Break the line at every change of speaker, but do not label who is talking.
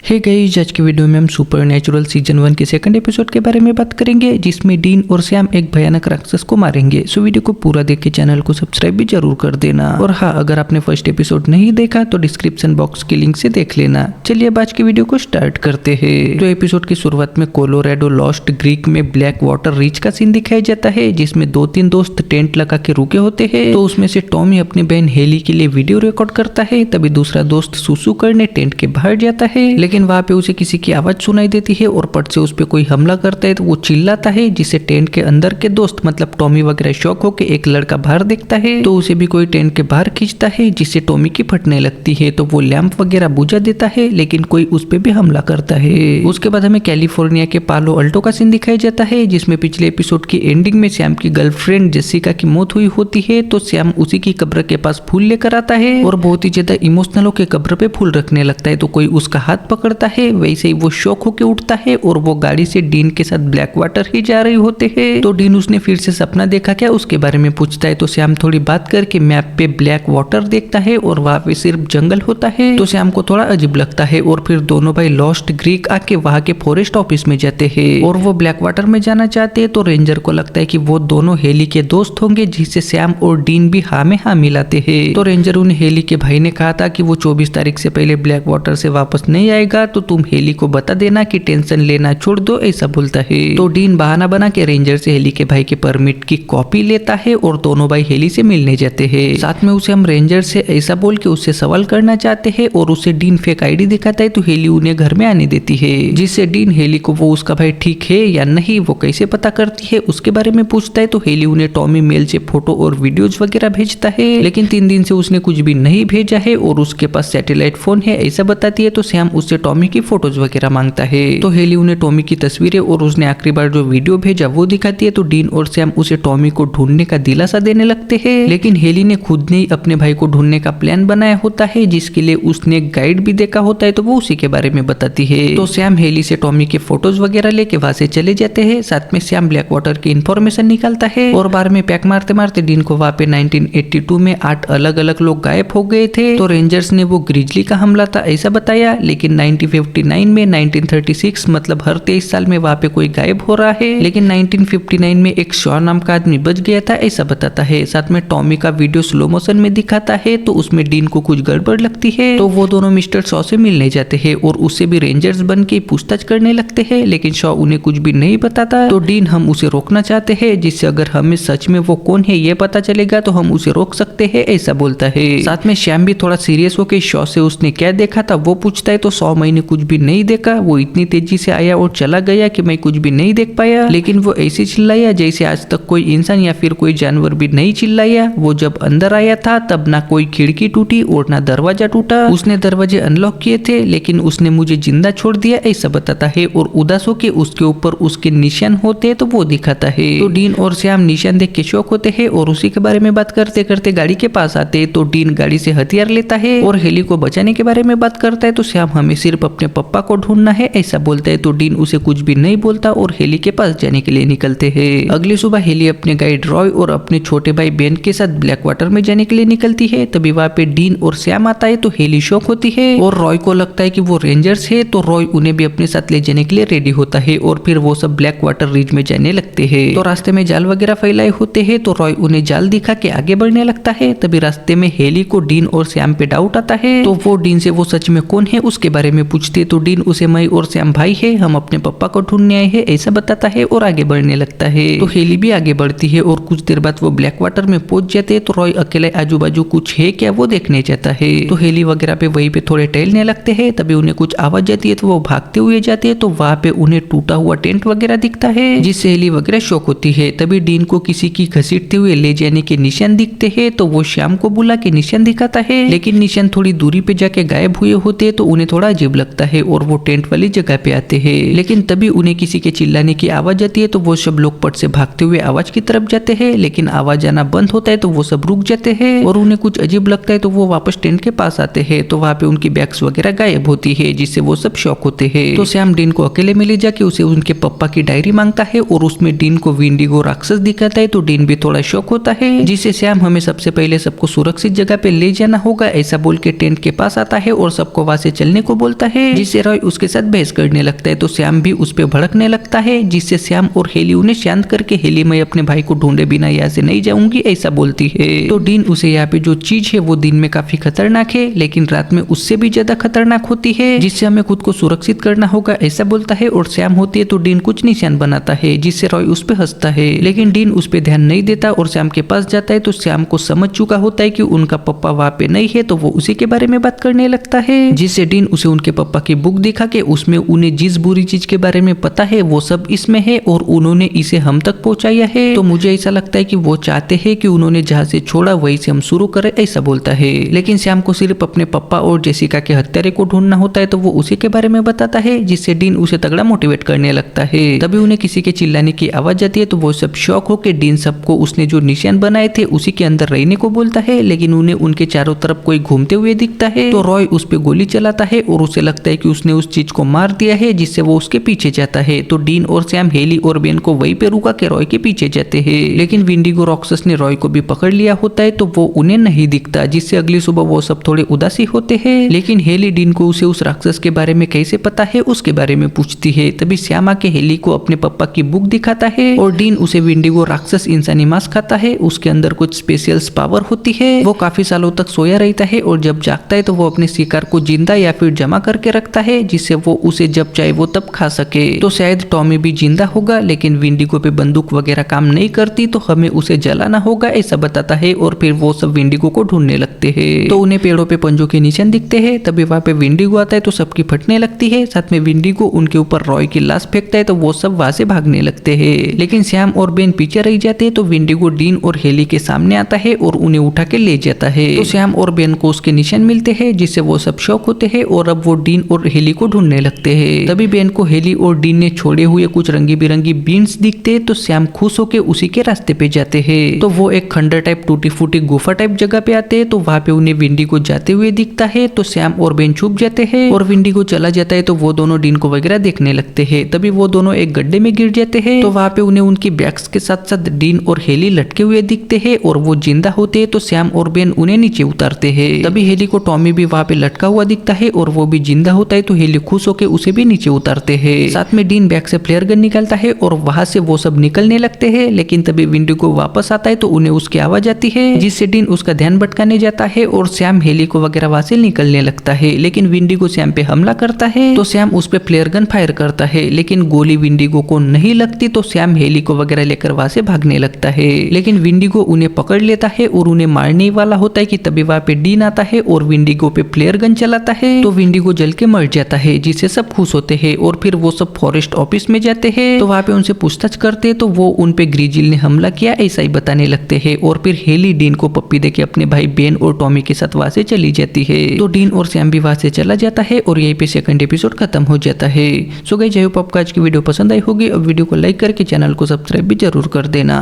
Hey guys, आज की video में हम सुपरनैचुरल सीजन 1 के सेकंड एपिसोड के बारे में बात करेंगे, जिसमें डीन और सैम एक भयानक राक्षस को मारेंगे। सो वीडियो को पूरा देख के चैनल को सब्सक्राइब भी जरूर कर देना। और हाँ, अगर आपने फर्स्ट एपिसोड नहीं देखा तो डिस्क्रिप्शन बॉक्स की लिंक से देख लेना। चलिए अब आज की वीडियो को स्टार्ट करते हैं। तो एपिसोड की शुरुआत में कोलोराडो लॉस्ट ग्रीक में ब्लैक वाटर रिच का सीन दिखाया जाता है, जिसमें 2-3 दोस्त टेंट लगा के रुके होते हैं। तो उसमें से टॉमी अपनी बहन हेली के लिए वीडियो रिकॉर्ड करता है। तभी दूसरा दोस्त सुसु करने टेंट के बाहर जाता है, लेकिन वहां पे उसे किसी की आवाज सुनाई देती है और पट से उस पे कोई हमला करता है। तो वो चिल्लाता है, जिससे टेंट के अंदर के दोस्त मतलब टॉमी वगैरह शॉक होकर एक लड़का बाहर देखता है। तो उसे भी कोई टेंट के बाहर खींचता है, जिससे टॉमी की फटने लगती है। तो वो लैंप वगैरह बुझा देता है, लेकिन कोई उस पे भी हमला करता है। उसके बाद हमें कैलिफोर्निया के पालो अल्टो का सीन दिखाया जाता है, जिसमें पिछले एपिसोड की एंडिंग में सैम की गर्लफ्रेंड जेसिका की मौत हुई होती है। तो सैम उसी की कब्र के पास फूल लेकर आता है और बहुत ही ज्यादा इमोशनल होकर कब्र पे फूल रखने लगता है। तो कोई उसका हाथ पकड़ता है, वैसे ही वो शॉक होके उठता है और वो गाड़ी से डीन के साथ ब्लैक वाटर ही जा रही होते हैं। तो डीन उसने फिर से सपना देखा क्या, उसके बारे में पूछता है। तो सैम थोड़ी बात करके मैप पे ब्लैक वाटर देखता है और वहां पे सिर्फ जंगल होता है। तो सैम को थोड़ा अजीब लगता है और फिर दोनों भाई लॉस्ट ग्रीक आके वहां के फॉरेस्ट ऑफिस में जाते हैं और वो ब्लैक वाटर में जाना चाहते हैं। तो रेंजर को लगता है कि वो दोनों हेली के दोस्त होंगे, जिससे सैम और डीन भी हाँ में हाँ मिलाते हैं। तो रेंजर उन्हें हेली के भाई ने कहा था कि वो 24 तारीख से पहले ब्लैक वाटर से वापस नहीं आएगा, तो तुम हेली को बता देना कि टेंशन लेना छोड़ दो, ऐसा बोलता है। तो डीन बहाना बना के रेंजर से हेली के भाई के परमिट की कॉपी लेता है और दोनों भाई हेली से मिलने जाते हैं। साथ में उसे हम रेंजर से ऐसा बोल के उससे सवाल करना चाहते हैं और उसे डीन फेक आईडी दिखाता है। तो हेली उन्हें घर में आने देती है, जिससे डीन हेली को वो उसका भाई ठीक है या नहीं वो कैसे पता करती है उसके बारे में पूछता है। तो हेली उन्हें टॉमी मेल से फोटो और वीडियोज वगैरह भेजता है, लेकिन 3 दिन से उसने कुछ भी नहीं भेजा है और उसके पास सैटेलाइट फोन है ऐसा बताती है। तो सैम उससे टॉमी की फोटोज वगैरह मांगता है। तो हेली उन्हें टॉमी की तस्वीरें और उसने आखिरी बार जो वीडियो भेजा वो दिखाती है। तो डीन और सैम उसे टॉमी को ढूंढने का दिलासा देने लगते हैं, लेकिन हेली ने खुद ने ही अपने भाई को ढूंढने का प्लान बनाया होता है, जिसके लिए उसने गाइड भी देखा होता है। तो वो उसी के बारे में बताती है। तो सैम हेली से टॉमी के फोटोज वगैरह लेके वहां से चले जाते हैं। साथ में सैम ब्लैक वाटर की इंफॉर्मेशन निकालता है और बार में पैक मारते मारते डीन को वहां पे 1982 में 8 अलग अलग लोग गायब हो गए थे। तो रेंजर्स ने वो ग्रिजली का हमला था ऐसा बताया, लेकिन 1959 में 1936 मतलब हर 23 साल में वहां पे कोई गायब हो रहा है, लेकिन 1959 में एक शॉ नाम का आदमी बच गया था ऐसा बताता है। साथ में टॉमी का वीडियो स्लो मोशन में दिखाता है, तो उसमें डीन को कुछ गड़बड़ लगती है। तो वो दोनों मिस्टर शॉ से मिलने जाते हैं और उससे भी रेंजर्स बन के पूछताछ करने लगते हैं, लेकिन शॉ उन्हें कुछ भी नहीं बताता। तो डीन हम उसे रोकना चाहते हैं, जिससे अगर हमें सच में वो कौन है ये पता चलेगा तो हम उसे रोक सकते हैं ऐसा बोलता है। साथ में श्याम भी थोड़ा सीरियस होकर शॉ से उसने क्या देखा था वो पूछता है। तो 100 महीने कुछ भी नहीं देखा, वो इतनी तेजी से आया और चला गया कि मैं कुछ भी नहीं देख पाया, लेकिन वो ऐसे चिल्लाया जैसे आज तक कोई इंसान या फिर कोई जानवर भी नहीं चिल्लाया। वो जब अंदर आया था तब ना कोई खिड़की टूटी और ना दरवाजा टूटा, उसने दरवाजे अनलॉक किए थे लेकिन उसने मुझे जिंदा छोड़ दिया ऐसा बताता है। और उदास होकर उसके ऊपर उसके निशान होते हैं तो वो दिखाता है। तो डीन और श्याम निशान देख के शौक होते हैं और उसी के बारे में बात करते करते गाड़ी के पास आते हैं। तो डीन गाड़ी से हथियार लेता है और हेली को बचाने के बारे में बात करता है। तो श्याम हमें सिर्फ अपने पप्पा को ढूंढना है ऐसा बोलता है। तो डीन उसे कुछ भी नहीं बोलता और हेली के पास जाने के लिए निकलते हैं। अगली सुबह हेली अपने गाइड रॉय और अपने छोटे भाई बेन के साथ ब्लैक वाटर में जाने के लिए निकलती है। तभी वहां पे डीन और श्याम आता है। तो हेली शॉक होती है और रॉय को लगता है कि वो रेंजर्स है। तो रॉय उन्हें भी अपने साथ ले जाने के लिए रेडी होता है और फिर वो सब ब्लैक वाटर रिज में जाने लगते हैं। तो रास्ते में जाल वगैरह फैलाए होते हैं, तो रॉय उन्हें जाल दिखा के आगे बढ़ने लगता है। तभी रास्ते में हेली को डीन और श्याम पे डाउट आता है। तो वो डीन से वो सच में कौन है उसके बारे में पूछते। तो डीन उसे मैं और श्याम भाई है, हम अपने पप्पा को ढूंढने आए हैं ऐसा बताता है और आगे बढ़ने लगता है। तो हेली भी आगे बढ़ती है और कुछ देर बाद वो ब्लैक वाटर में पहुंच जाते हैं। तो रॉय अकेले आजू बाजू कुछ है क्या वो देखने जाता है। तो हेली वगैरह पे वहीं पे थोड़े टहलने लगते हैं। तभी उन्हें कुछ आवाज आती है तो वो भागते हुए जाते हैं। तो वहां पे उन्हें टूटा हुआ टेंट वगैरह दिखता है, जिससे हेली वगैरह शौक होती है। तभी डीन को किसी की घसीटते हुए ले जाने के निशान दिखते हैं। तो वो श्याम को बुला के निशान दिखाता है, लेकिन निशान थोड़ी दूरी पे जाके गायब हुए होते हैं। तो उन्हें थोड़ा अजीब लगता है और वो टेंट वाली जगह पे आते हैं, लेकिन तभी उन्हें किसी के चिल्लाने की आवाज आती है। तो वो सब लोग पट से भागते हुए आवाज की तरफ जाते हैं, लेकिन आवाज आना बंद होता है। तो वो सब रुक जाते हैं और उन्हें कुछ अजीब लगता है। तो वो वापस टेंट के पास आते हैं। तो वहां पे उनकी बैग्स वगैरह गायब होती है, जिससे वो सब शॉक होते हैं। तो सैम डीन को अकेले में ले जाके उसे उनके पप्पा की डायरी मांगता है और उसमें डीन को विंडिगो राक्षस दिखाता है। तो डीन भी थोड़ा शॉक होता है, जिससे सैम हमें सबसे पहले सबको सुरक्षित जगह पे ले जाना होगा ऐसा बोल के टेंट के पास आता है और सबको वहां से चलने को बोलता बोलता है, जिससे रॉय उसके साथ बहस करने लगता है। तो श्याम भी उस पर भड़कने लगता है, जिससे श्याम और हेली उन्हें शांत करके, हेली मैं अपने भाई को ढूंढे बिना यहाँ से नहीं जाऊंगी ऐसा बोलती है। तो डीन उसे यहाँ पे जो चीज है वो दिन में काफी खतरनाक है, लेकिन रात में उससे भी ज्यादा खतरनाक होती है, जिससे हमें खुद को सुरक्षित करना होगा ऐसा बोलता है। और श्याम होती है तो डीन कुछ निशान बनाता है, जिससे रॉय उस पर हंसता है, लेकिन डीन उस पर ध्यान नहीं देता और श्याम के पास जाता है। तो श्याम को समझ चुका होता है कि उनका पप्पा वहाँ पे नहीं है, तो वो उसी के बारे में बात करने लगता है, जिससे डीन उसे उनके पप्पा की बुक दिखा के उसमें उन्हें जिस बुरी चीज के बारे में पता है वो सब इसमें है और उन्होंने इसे हम तक पहुंचाया है। तो मुझे ऐसा लगता है कि वो चाहते हैं कि उन्होंने जहाँ से छोड़ा वहीं से हम शुरू करें ऐसा बोलता है। लेकिन श्याम को सिर्फ अपने पप्पा और जेसिका के हत्यारे को ढूंढना होता है, तो वो उसी के बारे में बताता है, जिससे डीन उसे तगड़ा मोटिवेट करने लगता है। तभी उन्हें किसी के चिल्लाने की आवाज आती है, तो वो सब शौक हो के डीन सबको उसने जो निशान बनाए थे उसी के अंदर रहने को बोलता है, लेकिन उन्हें उनके चारों तरफ कोई घूमते हुए दिखता है। तो रॉय उस पे गोली चलाता है और उसे लगता है कि उसने उस चीज को मार दिया है, जिससे वो उसके पीछे जाता है। तो डीन और श्याम हेली और बेन को वहीं पे रुका के रॉय के पीछे जाते हैं, लेकिन विंडिगो रॉक्सस ने रॉय को भी पकड़ लिया होता है, तो वो उन्हें नहीं दिखता, जिससे अगली सुबह वो सब थोड़े उदासी होते हैं। लेकिन हेली डीन को उसे उस राक्षस के बारे में कैसे पता है उसके बारे में पूछती है। तभी श्याम आके हेली को अपने पापा की बुक दिखाता है और डीन उसे विंडिगो राक्षस इंसानी मांस खाता है, उसके अंदर कुछ स्पेशल पावर होती है। वो काफी सालों तक सोया रहता है और जब जागता है तो वो अपने शिकार को जिंदा या फिर जमा करके रखता है, जिससे वो उसे जब चाहे वो तब खा सके। तो शायद टॉमी भी जिंदा होगा, लेकिन विंडिगो पे बंदूक वगैरह काम नहीं करती, तो हमें उसे जलाना होगा ऐसा बताता है। और फिर वो सब विंडिगो को ढूंढने लगते हैं, तो उन्हें पेड़ों पे पंजों के निशान दिखते हैं। तभी वहाँ पे विंडिगो आता है तो सबकी फटने लगती है। साथ में विंडिगो उनके ऊपर रॉय की लाश फेंकता है, तो वो सब वहां से भागने लगते हैं। लेकिन श्याम और बेन पीछे रह जाते हैं, तो विंडिगो डीन और हेली के सामने आता है और उन्हें उठा के ले जाता है। तो श्याम और बेन को उसके निशान मिलते हैं, जिससे वो सब शौक होते हैं और अब वो डीन और हेली को ढूंढने लगते हैं। तभी बेन को हेली और डीन ने छोड़े हुए कुछ रंगी बिरंगी बीन्स दिखते हैं, तो श्याम खुश होकर उसी के रास्ते पे जाते हैं। तो वो एक खंडर टाइप टूटी फूटी गुफा टाइप जगह पे आते हैं, तो वहाँ पे उन्हें विंडिगो जाते हुए दिखता है। तो श्याम और बेन छुप जाते हैं और विंडिगो चला जाता है, तो वो दोनों डीन को वगैरह देखने लगते हैं। तभी वो दोनों एक गड्ढे में गिर जाते हैं, तो वहाँ पे उन्हें उनकी बैग्स के साथ साथ डीन और हेली लटके हुए दिखते हैं और वो जिंदा होते हैं। तो श्याम और बेन उन्हें नीचे उतारते हैं। तभी हेली को टॉमी भी वहाँ पे लटका हुआ दिखता है और वो भी जिंदा होता है, तो हेली खुश होकर उसे भी नीचे उतारते हैं। साथ में डीन बैग से फ्लेयर गन निकालता है और वहां से वो सब निकलने लगते हैं। लेकिन तभी विंडिगो वापस आता है, तो उन्हें उसकी आवाज आती है, जिससे डीन उसका ध्यान भटकाने जाता है और श्याम हेली को वगैरह वहां से निकलने लगता है। लेकिन विंडिगो श्याम पे हमला करता है, तो श्याम उस पे फ्लेयर गन फायर करता है, लेकिन गोली विंडिगो को नहीं लगती। तो श्याम हेली को वगैरह लेकर वहां से भागने लगता है, लेकिन विंडिगो उन्हें पकड़ लेता है और उन्हें मारने वाला होता है कि तभी वहां पे डीन आता है और विंडिगो पे फ्लेयर गन चलाता है। तो विंडिगो जल के मर जाता है, जिससे सब खुश होते हैं। और फिर वो सब फॉरेस्ट ऑफिस में जाते हैं, तो वहाँ पे उनसे पूछताछ करते हैं, तो वो उन पे ग्रीजिल ने हमला किया ऐसा ही बताने लगते हैं। और फिर हेली डीन को पप्पी देके अपने भाई बेन और टॉमी के साथ वहां से चली जाती है। तो डीन और श्याम भी वहां से चला जाता है और यहीं पे सेकंड एपिसोड खत्म हो जाता है। सो गाइस, आई होप आपको आज की वीडियो पसंद आई होगी और वीडियो को लाइक करके चैनल को सब्सक्राइब भी जरूर कर देना।